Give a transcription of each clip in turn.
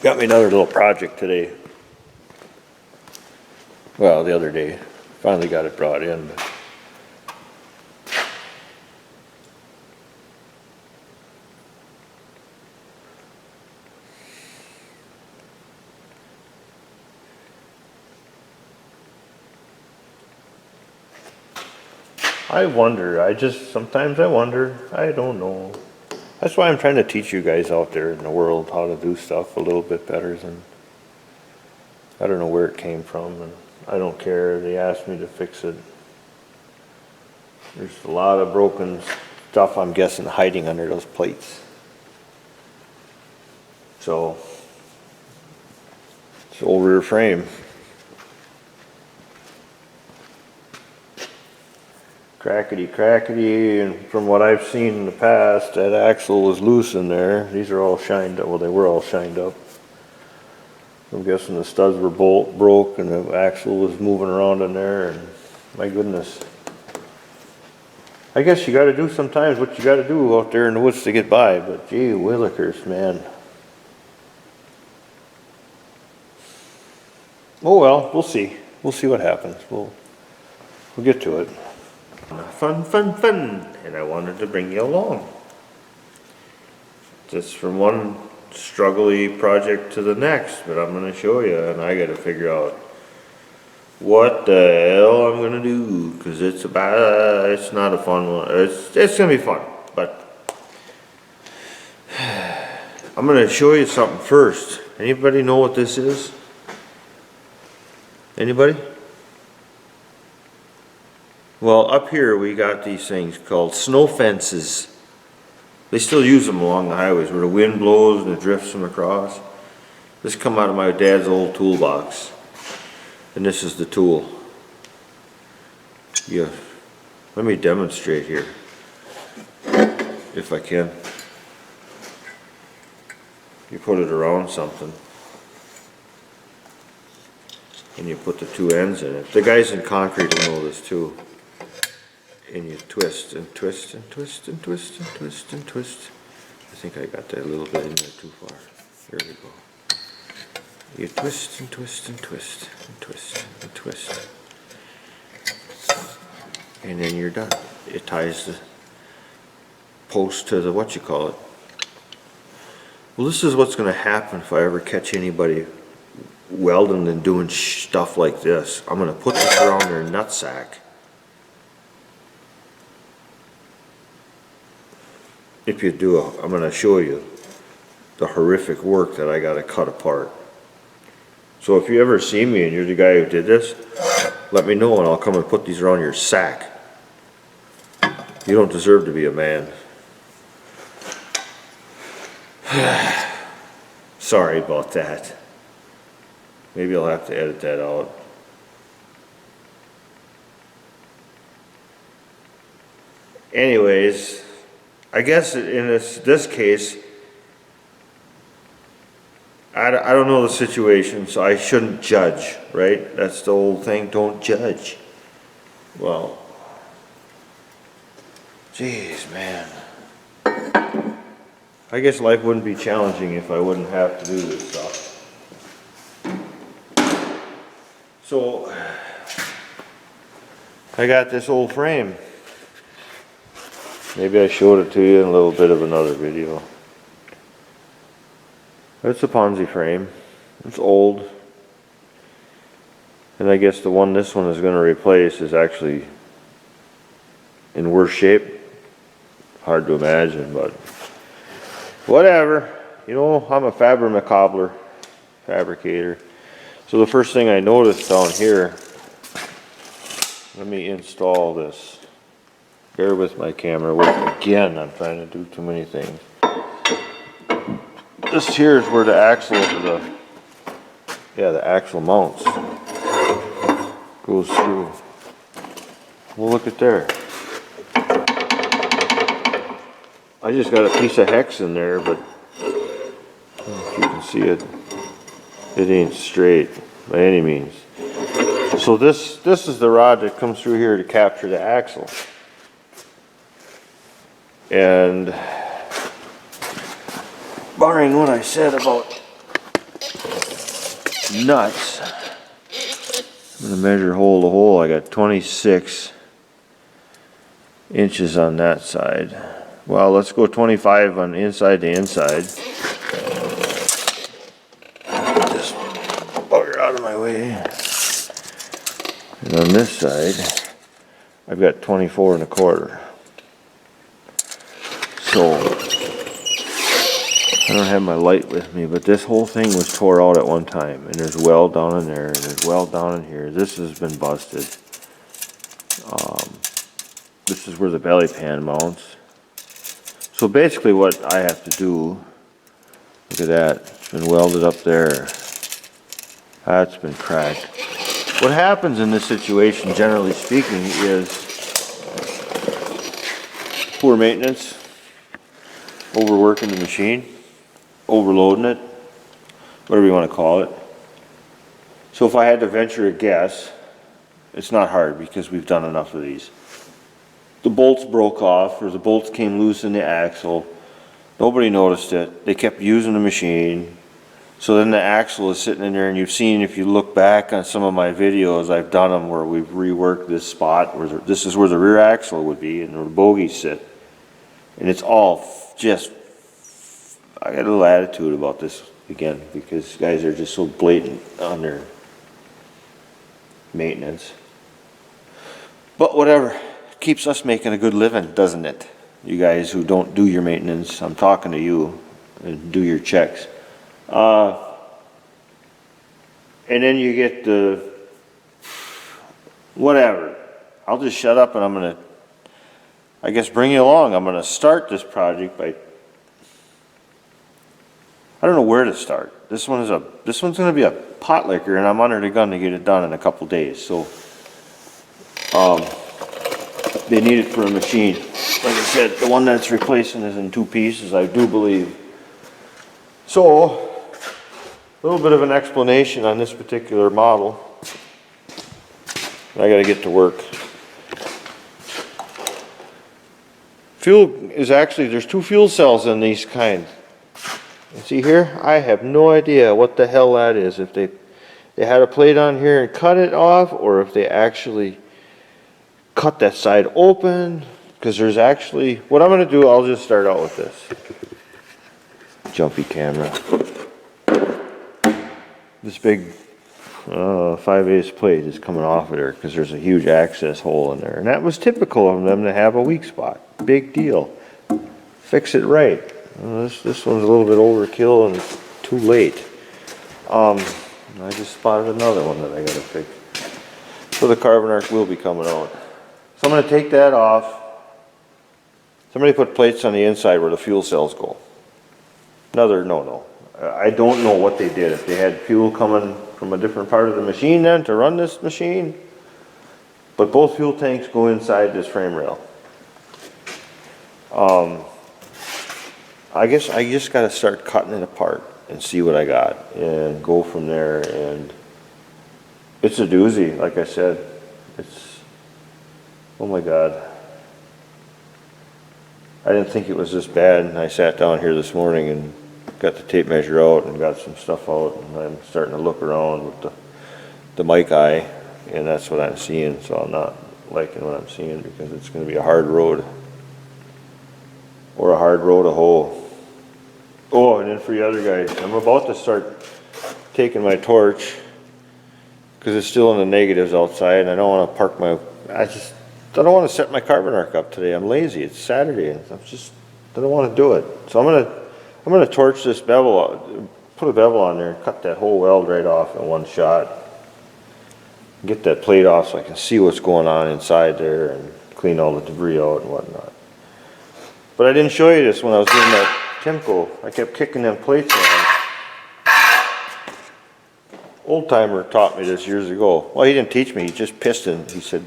Got me another little project today. Well, the other day. Finally got it brought in. But I wonder, sometimes I wonder, I don't know. That's why I'm trying to teach you guys out there in the world how to do stuff a little bit better than, I don't know where it came from, and I don't care. They asked me to fix it. There's a lot of broken stuff, I'm guessing, hiding under those plates. So, it's the old rear frame. Crackety, and from what I've seen in the past, that axle was loose in there. These are all shined up. Well, they were all shined up. I'm guessing the studs were broke and the axle was moving around in there, and my goodness. I guess you got to do sometimes what you got to do out there in the woods to get by, but gee willikers, man. Oh well, we'll see. We'll see what happens. We'll get to it. Fun, and I wanted to bring you along. Just from one struggly project to the next, but I'm going to show you, and I got to figure out what the hell I'm going to do, because it's not a fun one. It's going to be fun, but I'm going to show you something first. Anybody know what this is? Anybody? Well, up here we got these things called snow fences. They still use them along the highways where the wind blows and it drifts them across. This come out of my dad's old toolbox. And this is the tool. Yeah. Let me demonstrate here, if I can. You put it around something. And you put the two ends in it. The guys in concrete will know this too. And you twist and twist and twist and twist and twist and twist. I think I got that a little bit in there too far. There we go. You twist and twist and twist and twist and twist. And then you're done. It ties the post to the Well, this is what's going to happen if I ever catch anybody welding and doing stuff like this. I'm going to put this around their nutsack. If you do, I'm going to show you the horrific work that I got to cut apart. So if you ever see me and you're the guy who did this, let me know and I'll come and put these around your sack. You don't deserve to be a man. Sorry about that. Maybe I'll have to edit that out. Anyways, I guess in this case, I don't know the situation, so I shouldn't judge, right? That's the old thing, don't judge. Well, geez, man. I guess life wouldn't be challenging if I wouldn't have to do this stuff. So, I got this old frame. Maybe I showed it to you in a little bit of another video. It's a Ponsse frame. It's old. And I guess this one is going to replace is actually in worse shape. Hard to imagine, but whatever. You know, I'm a fabricator. So the first thing I noticed down here, let me install this. Bear with my camera work again. I'm trying to do too many things. This here is where the axle the axle mounts. Goes through. Well, look at there. I just got a piece of hex in there, but if you can see it, it ain't straight by any means. So this is the rod that comes through here to capture the axle. And barring what I said about nuts. I'm gonna measure hole to hole. I got 26 inches on that side. Well, let's go 25 on inside to inside. Just bugger out of my way. And on this side, I've got 24 1/4. So, I don't have my light with me, but this whole thing was tore out at one time. And there's weld down in there, and there's weld down in here. This has been busted. This is where the belly pan mounts. So basically what I have to do, look at that, it's been welded up there. That's been cracked. What happens in this situation, generally speaking, is poor maintenance, overworking the machine, overloading it, whatever you want to call it. So if I had to venture a guess, it's not hard because we've done enough of these. The bolts broke off, or the bolts came loose in the axle. Nobody noticed it. They kept using the machine. So then the axle is sitting in there, and you've seen, if you look back on some of my videos, I've done them where we've reworked this spot, where this is where the rear axle would be, and where the bogies sit. And it's all just, I got a little attitude about this again, because guys are just so blatant on their maintenance. But whatever. Keeps us making a good living, doesn't it? You guys who don't do your maintenance, I'm talking to you, and do your checks. And then you get the, whatever. I'll just shut up and I'm gonna, I guess, bring you along. I'm gonna start this project by, I don't know where to start. This one's gonna be a pot liquor, and I'm under the gun to get it done in a couple days. So, they need it for a machine. Like I said, the one that's replacing is in 2 pieces, I do believe. So, a little bit of an explanation on this particular model. I gotta get to work. Fuel is actually, there's 2 fuel cells in these kinds. You see here? I have no idea what the hell that is. If they had a plate on here and cut it off, or if they actually cut that side open, because there's actually, what I'm going to do, I'll just start out with this. Jumpy camera. This big 5/8 plate is coming off of there because there's a huge access hole in there. And that was typical of them to have a weak spot. Big deal. Fix it right. This one's a little bit overkill and it's too late. I just spotted another one that I got to fix. So the carbon arc will be coming out. So I'm going to take that off. Somebody put plates on the inside where the fuel cells go. No. I don't know what they did. If they had fuel coming from a different part of the machine then to run this machine. But both fuel tanks go inside this frame rail. I guess I just got to start cutting it apart and see what I got and go from there. And it's a doozy, like I said. It's, oh my God. I didn't think it was this bad, and I sat down here this morning and got the tape measure out and got some stuff out, and I'm starting to look around with the mic eye, and that's what I'm seeing. So I'm not liking what I'm seeing because it's going to be a hard road, or a hard road to hoe. Oh, and then for the other guys, I'm about to start taking my torch because it's still in the negatives outside, and I don't want to park my, I don't want to set my carbon arc up today. I'm lazy. It's Saturday, and I don't want to do it. So I'm gonna torch this bevel, put a bevel on there, and cut that whole weld right off in one shot. Get that plate off so I can see what's going on inside there and clean all the debris out and whatnot. But I didn't show you this when I was doing that Timco. I kept kicking them plates around. Old timer taught me this years ago. Well, he didn't teach me. He just pissed in. He said,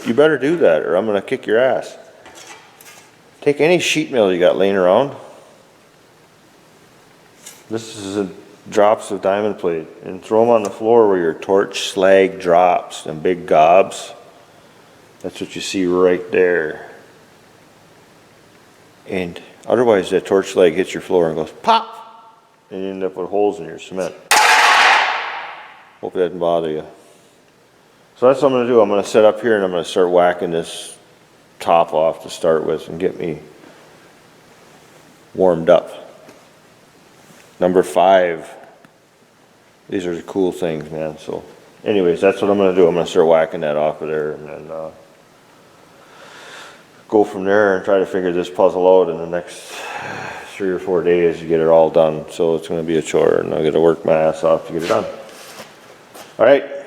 "You better do that, or I'm gonna kick your ass." Take any sheet metal you got laying around. This is drops of diamond plate, and throw them on the floor where your torch slag drops, and big gobs. That's what you see right there. And otherwise that torch slag hits your floor and goes pop, and you end up with holes in your cement. Hope that didn't bother you. So that's what I'm gonna do. I'm gonna set up here and I'm gonna start whacking this top off to start with and get me warmed up. Number 5. These are the cool things, man. So anyways, that's what I'm gonna do. I'm gonna start whacking that off of there and then go from there and try to figure this puzzle out in the next 3 or 4 days to get it all done. So it's gonna be a chore and I gotta work my ass off to get it done. All right.